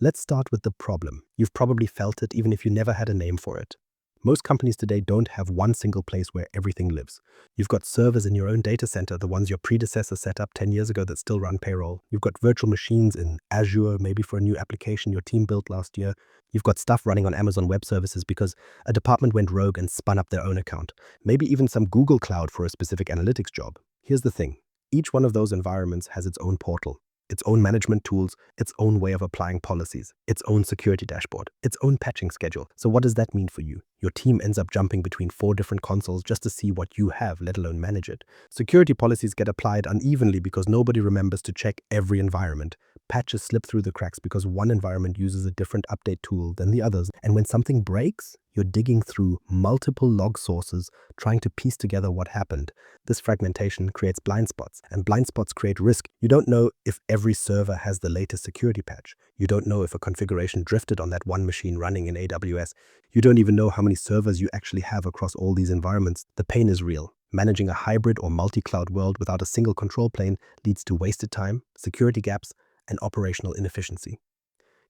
Let's start with the problem. You've probably felt it even if you never had a name for it. Most companies today don't have one single place where everything lives. You've got servers in your own data center, the ones your predecessors set up 10 years ago that still run payroll. You've got virtual machines in Azure, maybe for a new application your team built last year. You've got stuff running on Amazon Web Services because a department went rogue and spun up their own account. Maybe even some Google Cloud for a specific analytics job. Here's the thing. Each one of those environments has its own portal, its own management tools, its own way of applying policies, its own security dashboard, its own patching schedule. So what does that mean for you? Your team ends up jumping between 4 different consoles just to see what you have, let alone manage it. Security policies get applied unevenly because nobody remembers to check every environment. Patches slip through the cracks because one environment uses a different update tool than the others. And when something breaks, you're digging through multiple log sources, trying to piece together what happened. This fragmentation creates blind spots, and blind spots create risk. You don't know if every server has the latest security patch. You don't know if a configuration drifted on that one machine running in AWS. You don't even know how many servers you actually have across all these environments. The pain is real. Managing a hybrid or multi-cloud world without a single control plane leads to wasted time, security gaps, and operational inefficiency.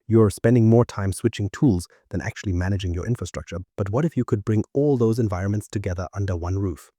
You're spending more time switching tools than actually managing your infrastructure. But what if you could bring all those environments together under one roof?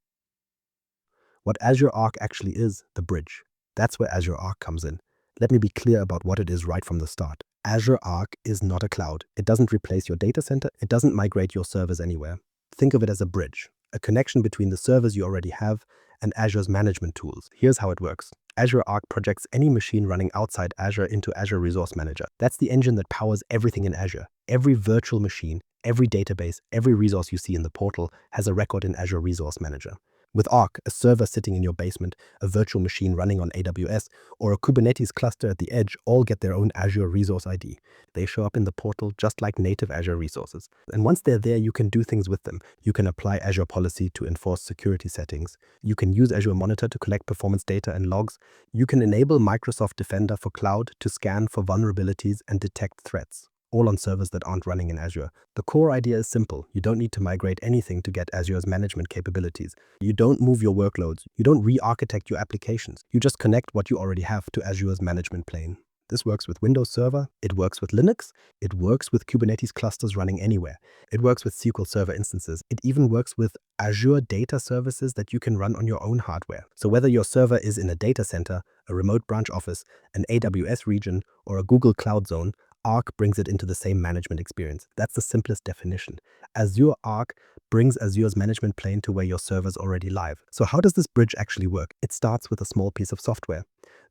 What Azure Arc actually is, the bridge. That's where Azure Arc comes in. Let me be clear about what it is right from the start. Azure Arc is not a cloud. It doesn't replace your data center. It doesn't migrate your servers anywhere. Think of it as a bridge, a connection between the servers you already have and Azure's management tools. Here's how it works. Azure Arc projects any machine running outside Azure into Azure Resource Manager. That's the engine that powers everything in Azure. Every virtual machine, every database, every resource you see in the portal has a record in Azure Resource Manager. With Arc, a server sitting in your basement, a virtual machine running on AWS, or a Kubernetes cluster at the edge all get their own Azure Resource ID. They show up in the portal just like native Azure resources. And once they're there, you can do things with them. You can apply Azure Policy to enforce security settings. You can use Azure Monitor to collect performance data and logs. You can enable Microsoft Defender for Cloud to scan for vulnerabilities and detect threats, all on servers that aren't running in Azure. The core idea is simple. You don't need to migrate anything to get Azure's management capabilities. You don't move your workloads. You don't re-architect your applications. You just connect what you already have to Azure's management plane. This works with Windows Server, it works with Linux, it works with Kubernetes clusters running anywhere. It works with SQL Server instances. It even works with Azure data services that you can run on your own hardware. So whether your server is in a data center, a remote branch office, an AWS region, or a Google Cloud Zone, Arc brings it into the same management experience. That's the simplest definition. Azure Arc brings Azure's management plane to where your server's already live. So how does this bridge actually work? It starts with a small piece of software,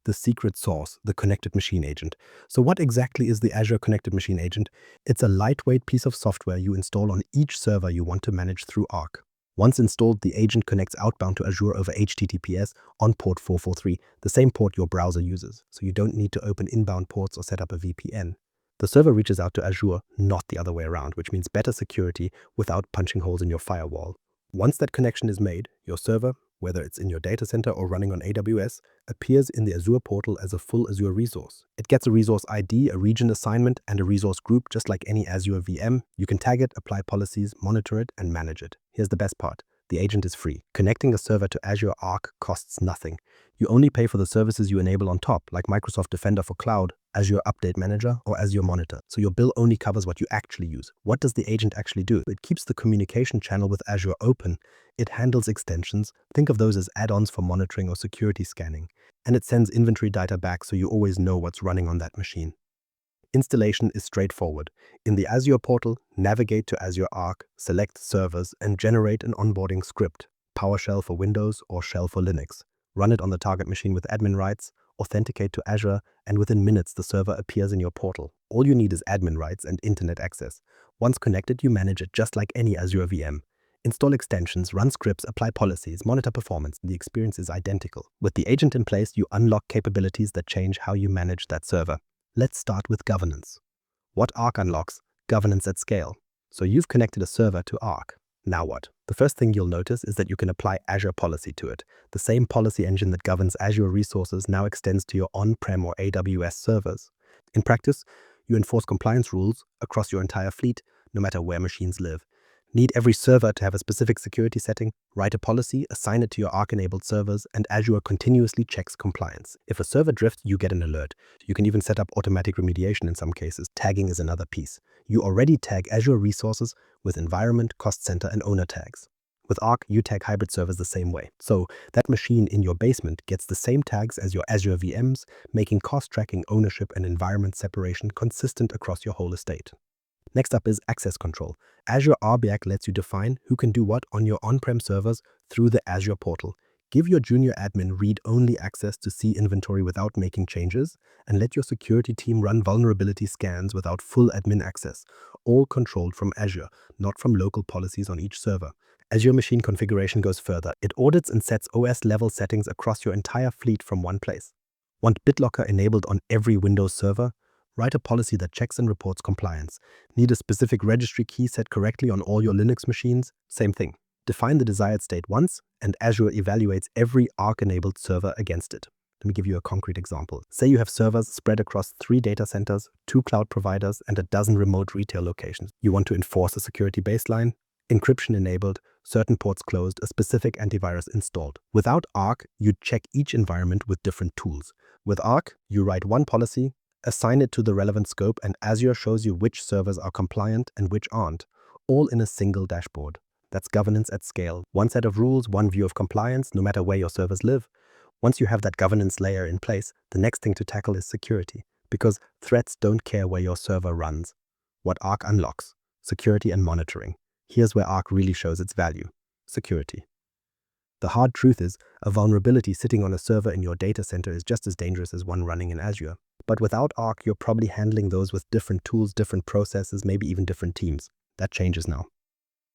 the secret sauce, the Connected Machine Agent. So what exactly is the Azure Connected Machine Agent? It's a lightweight piece of software you install on each server you want to manage through Arc. Once installed, the agent connects outbound to Azure over HTTPS on port 443, the same port your browser uses. So you don't need to open inbound ports or set up a VPN. The server reaches out to Azure, not the other way around, which means better security without punching holes in your firewall. Once that connection is made, your server, whether it's in your data center or running on AWS, appears in the Azure portal as a full Azure resource. It gets a resource ID, a region assignment, and a resource group just like any Azure VM. You can tag it, apply policies, monitor it, and manage it. Here's the best part. The agent is free. Connecting a server to Azure Arc costs nothing. You only pay for the services you enable on top, like Microsoft Defender for Cloud, Azure Update Manager, or Azure Monitor. So your bill only covers what you actually use. What does the agent actually do? It keeps the communication channel with Azure open. It handles extensions. Think of those as add-ons for monitoring or security scanning. And it sends inventory data back so you always know what's running on that machine. Installation is straightforward. In the Azure portal, navigate to Azure Arc, select servers, and generate an onboarding script, PowerShell for Windows or Shell for Linux. Run it on the target machine with admin rights, authenticate to Azure, and within minutes the server appears in your portal. All you need is admin rights and internet access. Once connected, you manage it just like any Azure VM. Install extensions, run scripts, apply policies, monitor performance. The experience is identical. With the agent in place, you unlock capabilities that change how you manage that server. Let's start with governance. What Arc unlocks? Governance at scale. So you've connected a server to Arc. Now what? The first thing you'll notice is that you can apply Azure Policy to it. The same policy engine that governs Azure resources now extends to your on-prem or AWS servers. In practice, you enforce compliance rules across your entire fleet, no matter where machines live. Need every server to have a specific security setting? Write a policy, assign it to your Arc-enabled servers, and Azure continuously checks compliance. If a server drifts, you get an alert. You can even set up automatic remediation in some cases. Tagging is another piece. You already tag Azure resources with environment, cost center, and owner tags. With Arc, you tag hybrid servers the same way. So that machine in your basement gets the same tags as your Azure VMs, making cost tracking, ownership, and environment separation consistent across your whole estate. Next up is access control. Azure RBAC lets you define who can do what on your on-prem servers through the Azure portal. Give your junior admin read-only access to see inventory without making changes, and let your security team run vulnerability scans without full admin access, all controlled from Azure, not from local policies on each server. Azure Machine Configuration goes further. It audits and sets OS-level settings across your entire fleet from one place. Want BitLocker enabled on every Windows server? Write a policy that checks and reports compliance. Need a specific registry key set correctly on all your Linux machines? Same thing. Define the desired state once, and Azure evaluates every Arc-enabled server against it. Let me give you a concrete example. Say you have servers spread across 3 data centers, 2 cloud providers, and a dozen remote retail locations. You want to enforce a security baseline? Encryption enabled, certain ports closed, a specific antivirus installed. Without Arc, you'd check each environment with different tools. With Arc, you write one policy, assign it to the relevant scope, and Azure shows you which servers are compliant and which aren't, all in a single dashboard. That's governance at scale. One set of rules, one view of compliance, no matter where your servers live. Once you have that governance layer in place, the next thing to tackle is security, because threats don't care where your server runs. What Arc unlocks: security and monitoring. Here's where Arc really shows its value: security. The hard truth is, a vulnerability sitting on a server in your data center is just as dangerous as one running in Azure. But without Arc, you're probably handling those with different tools, different processes, maybe even different teams. That changes now.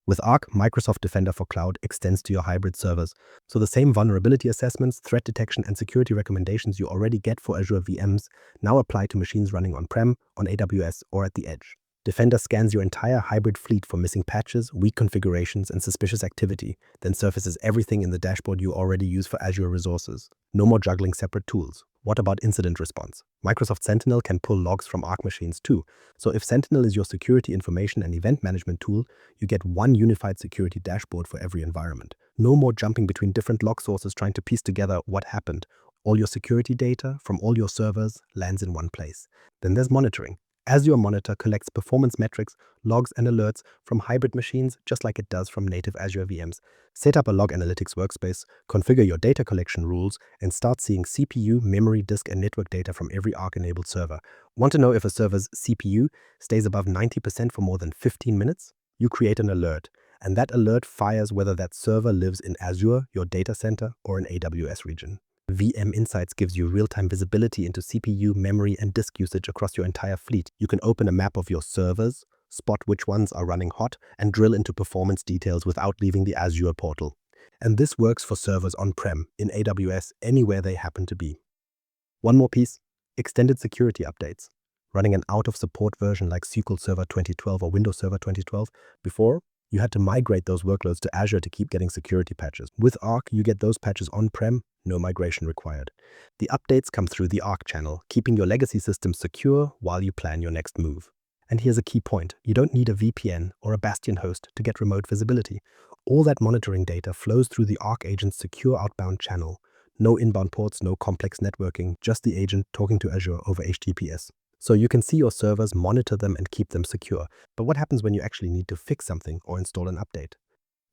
With Arc, Microsoft Defender for Cloud extends to your hybrid servers, so the same vulnerability assessments, threat detection, and security recommendations you already get for Azure VMs now apply to machines running on-prem, on AWS, or at the edge. Defender scans your entire hybrid fleet for missing patches, weak configurations, and suspicious activity, then surfaces everything in the dashboard you already use for Azure resources. No more juggling separate tools. What about incident response? Microsoft Sentinel can pull logs from Arc machines too. So if Sentinel is your security information and event management tool, you get one unified security dashboard for every environment. No more jumping between different log sources trying to piece together what happened. All your security data from all your servers lands in one place. Then there's monitoring. Azure Monitor collects performance metrics, logs, and alerts from hybrid machines just like it does from native Azure VMs. Set up a log analytics workspace, configure your data collection rules, and start seeing CPU, memory, disk, and network data from every Arc-enabled server. Want to know if a server's CPU stays above 90% for more than 15 minutes? You create an alert, and that alert fires whether that server lives in Azure, your data center, or an AWS region. VM Insights gives you real-time visibility into CPU, memory, and disk usage across your entire fleet. You can open a map of your servers, spot which ones are running hot, and drill into performance details without leaving the Azure portal. And this works for servers on-prem, in AWS, anywhere they happen to be. One more piece: extended security updates. Running an out-of-support version like SQL Server 2012 or Windows Server 2012, before, you had to migrate those workloads to Azure to keep getting security patches. With Arc, you get those patches on-prem, no migration required. The updates come through the Arc channel, keeping your legacy system secure while you plan your next move. And here's a key point: you don't need a VPN or a Bastion host to get remote visibility. All that monitoring data flows through the Arc agent's secure outbound channel. No inbound ports, no complex networking, just the agent talking to Azure over HTTPS. So you can see your servers, monitor them, and keep them secure. But what happens when you actually need to fix something or install an update?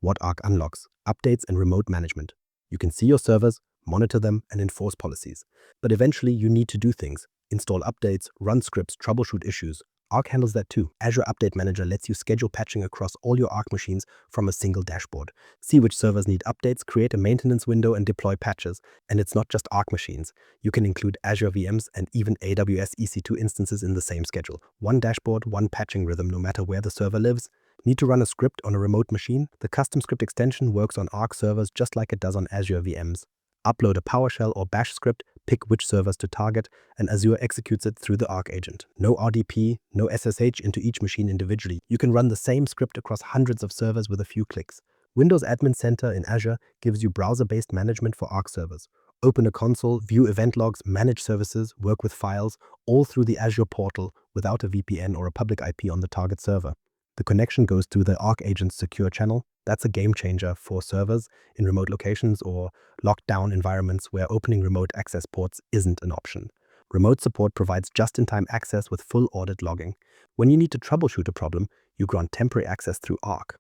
What Arc unlocks: updates and remote management. You can see your servers, monitor them, and enforce policies. But eventually you need to do things: install updates, run scripts, troubleshoot issues. Arc handles that too. Azure Update Manager lets you schedule patching across all your Arc machines from a single dashboard. See which servers need updates, create a maintenance window, and deploy patches. And it's not just Arc machines. You can include Azure VMs and even AWS EC2 instances in the same schedule. One dashboard, one patching rhythm, no matter where the server lives. Need to run a script on a remote machine? The custom script extension works on Arc servers just like it does on Azure VMs. Upload a PowerShell or Bash script, pick which servers to target, and Azure executes it through the Arc agent. No RDP, no SSH into each machine individually. You can run the same script across hundreds of servers with a few clicks. Windows Admin Center in Azure gives you browser-based management for Arc servers. Open a console, view event logs, manage services, work with files, all through the Azure portal without a VPN or a public IP on the target server. The connection goes through the Arc agent's secure channel. That's a game changer for servers in remote locations or locked down environments where opening remote access ports isn't an option. Remote support provides just-in-time access with full audit logging. When you need to troubleshoot a problem, you grant temporary access through Arc.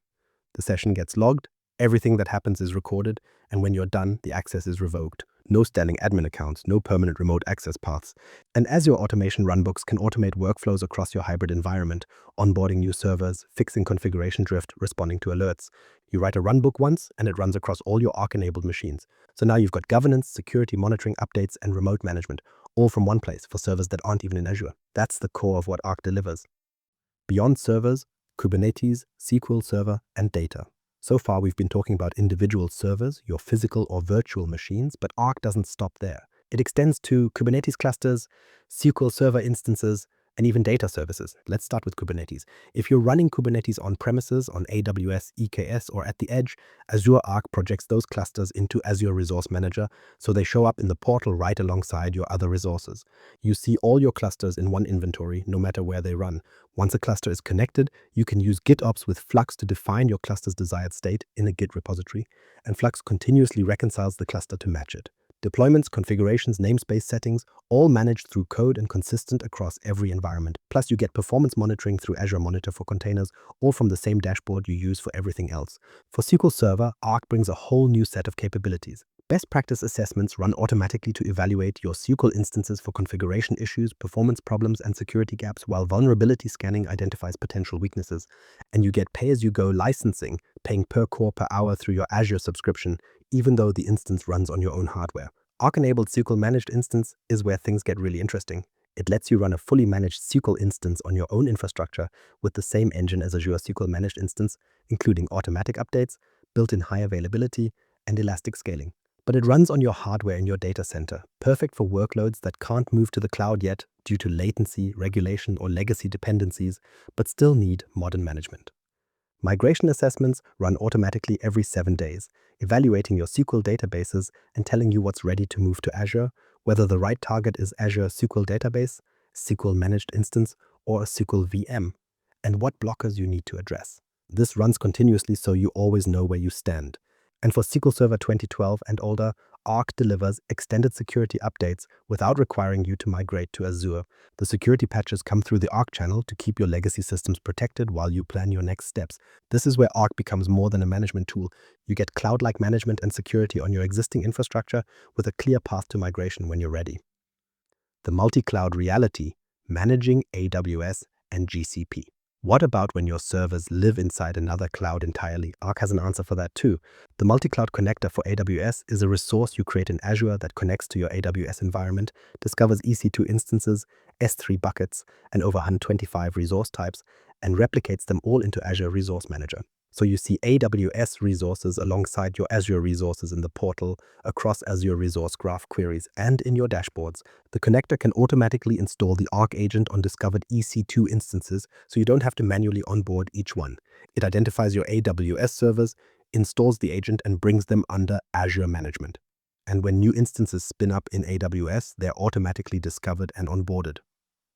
The session gets logged, everything that happens is recorded, and when you're done, the access is revoked. No standing admin accounts, no permanent remote access paths. And Azure Automation Runbooks can automate workflows across your hybrid environment, onboarding new servers, fixing configuration drift, responding to alerts. You write a runbook once, and it runs across all your Arc-enabled machines. So now you've got governance, security monitoring, updates, and remote management, all from one place for servers that aren't even in Azure. That's the core of what Arc delivers. Beyond servers, Kubernetes, SQL Server, and data. So far, we've been talking about individual servers, your physical or virtual machines, but Arc doesn't stop there. It extends to Kubernetes clusters, SQL Server instances, and even data services. Let's start with Kubernetes. If you're running Kubernetes on premises, on AWS, EKS, or at the edge, Azure Arc projects those clusters into Azure Resource Manager, so they show up in the portal right alongside your other resources. You see all your clusters in one inventory, no matter where they run. Once a cluster is connected, you can use GitOps with Flux to define your cluster's desired state in a Git repository, and Flux continuously reconciles the cluster to match it. Deployments, configurations, namespace settings, all managed through code and consistent across every environment. Plus, you get performance monitoring through Azure Monitor for containers, all from the same dashboard you use for everything else. For SQL Server, Arc brings a whole new set of capabilities. Best practice assessments run automatically to evaluate your SQL instances for configuration issues, performance problems, and security gaps, while vulnerability scanning identifies potential weaknesses. And you get pay-as-you-go licensing, paying per core per hour through your Azure subscription, even though the instance runs on your own hardware. Arc-enabled SQL managed instance is where things get really interesting. It lets you run a fully managed SQL instance on your own infrastructure with the same engine as Azure SQL managed instance, including automatic updates, built-in high availability, and elastic scaling. But it runs on your hardware in your data center, perfect for workloads that can't move to the cloud yet due to latency, regulation, or legacy dependencies, but still need modern management. Migration assessments run automatically every 7 days, evaluating your SQL databases and telling you what's ready to move to Azure, whether the right target is Azure SQL Database, SQL Managed Instance, or a SQL VM, and what blockers you need to address. This runs continuously so you always know where you stand. And for SQL Server 2012 and older, Arc delivers extended security updates without requiring you to migrate to Azure. The security patches come through the Arc channel to keep your legacy systems protected while you plan your next steps. This is where Arc becomes more than a management tool. You get cloud-like management and security on your existing infrastructure with a clear path to migration when you're ready. The multi-cloud reality, managing AWS and GCP. What about when your servers live inside another cloud entirely? Arc has an answer for that too. The multi-cloud connector for AWS is a resource you create in Azure that connects to your AWS environment, discovers EC2 instances, S3 buckets, and over 125 resource types, and replicates them all into Azure Resource Manager. So you see AWS resources alongside your Azure resources in the portal, across Azure Resource Graph queries, and in your dashboards. The connector can automatically install the Arc agent on discovered EC2 instances, so you don't have to manually onboard each one. It identifies your AWS servers, installs the agent, and brings them under Azure management. And when new instances spin up in AWS, they're automatically discovered and onboarded.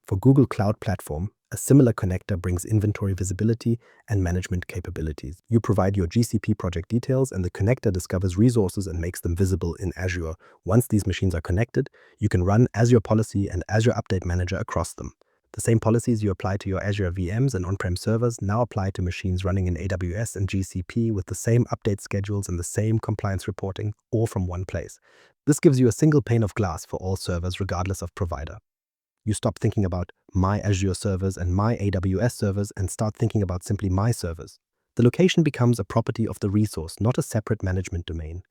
For Google Cloud Platform, a similar connector brings inventory visibility and management capabilities. You provide your GCP project details, and the connector discovers resources and makes them visible in Azure. Once these machines are connected, you can run Azure Policy and Azure Update Manager across them. The same policies you apply to your Azure VMs and on-prem servers now apply to machines running in AWS and GCP with the same update schedules and the same compliance reporting, all from one place. This gives you a single pane of glass for all servers regardless of provider. You stop thinking about my Azure servers and my AWS servers and start thinking about simply my servers. The location becomes a property of the resource, not a separate management domain.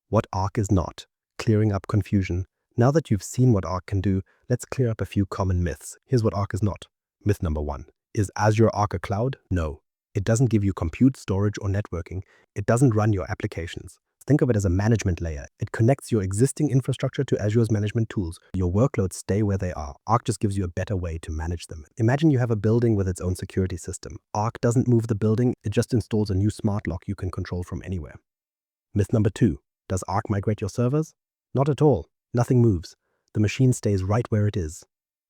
What Arc is not. Clearing up confusion. Now that you've seen what Arc can do, let's clear up a few common myths. Here's what Arc is not. Myth number 1. Is Azure Arc a cloud? No. It doesn't give you compute, storage, or networking. It doesn't run your applications. Think of it as a management layer. It connects your existing infrastructure to Azure's management tools. Your workloads stay where they are. Arc just gives you a better way to manage them. Imagine you have a building with its own security system. Arc doesn't move the building, it just installs a new smart lock you can control from anywhere. Myth number 2. Does Arc migrate your servers? Not at all. Nothing moves. The machine stays right where it is.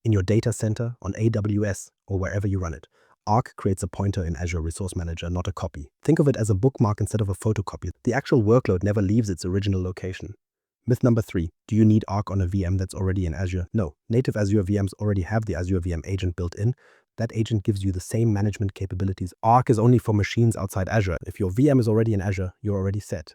In your data center, on AWS, or wherever you run it. Arc creates a pointer in Azure Resource Manager, not a copy. Think of it as a bookmark instead of a photocopy. The actual workload never leaves its original location. Myth number 3. Do you need Arc on a VM that's already in Azure? No. Native Azure VMs already have the Azure VM agent built in. That agent gives you the same management capabilities. Arc is only for machines outside Azure. If your VM is already in Azure, you're already set.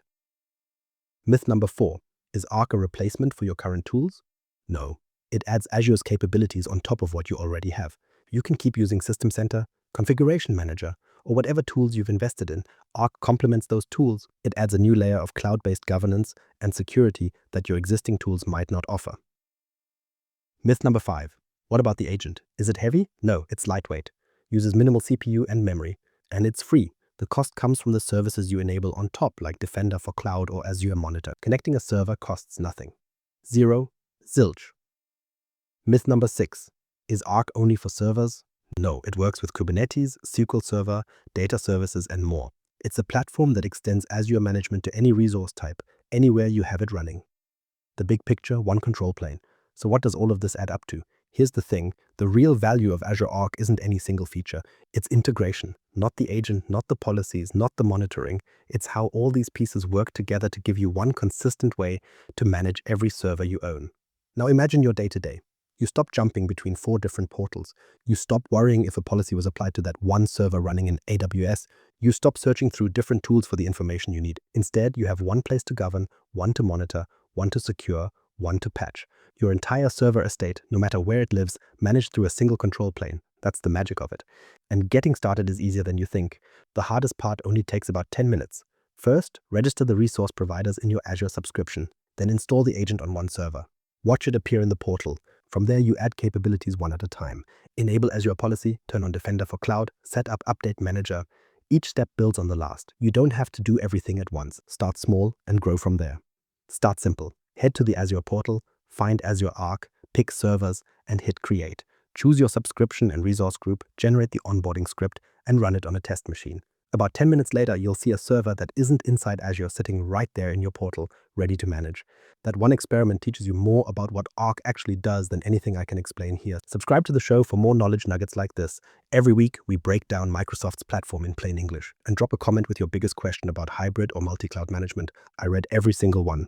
Myth number 4. Is Arc a replacement for your current tools? No. It adds Azure's capabilities on top of what you already have. You can keep using System Center, Configuration Manager, or whatever tools you've invested in. Arc complements those tools. It adds a new layer of cloud-based governance and security that your existing tools might not offer. Myth number 5. What about the agent? Is it heavy? No, it's lightweight, uses minimal CPU and memory, and it's free. The cost comes from the services you enable on top, like Defender for Cloud or Azure Monitor. Connecting a server costs nothing. Zero, zilch. Myth number 6. Is Arc only for servers? No, it works with Kubernetes, SQL Server, data services, and more. It's a platform that extends Azure management to any resource type, anywhere you have it running. The big picture, one control plane. So what does all of this add up to? Here's the thing, the real value of Azure Arc isn't any single feature. It's integration, not the agent, not the policies, not the monitoring. It's how all these pieces work together to give you one consistent way to manage every server you own. Now imagine your day-to-day. You stop jumping between 4 different portals. You stop worrying if a policy was applied to that one server running in AWS. You stop searching through different tools for the information you need. Instead, you have one place to govern, one to monitor, one to secure, one to patch. Your entire server estate, no matter where it lives, managed through a single control plane. That's the magic of it. And getting started is easier than you think. The hardest part only takes about 10 minutes. First, register the resource providers in your Azure subscription. Then install the agent on one server. Watch it appear in the portal. From there, you add capabilities one at a time. Enable Azure Policy, turn on Defender for Cloud, set up Update Manager. Each step builds on the last. You don't have to do everything at once. Start small and grow from there. Start simple. Head to the Azure portal, find Azure Arc, pick servers, and hit Create. Choose your subscription and resource group, generate the onboarding script, and run it on a test machine. About 10 minutes later, you'll see a server that isn't inside Azure sitting right there in your portal, ready to manage. That one experiment teaches you more about what Arc actually does than anything I can explain here. Subscribe to the show for more knowledge nuggets like this. Every week, we break down Microsoft's platform in plain English. And drop a comment with your biggest question about hybrid or multi-cloud management. I read every single one.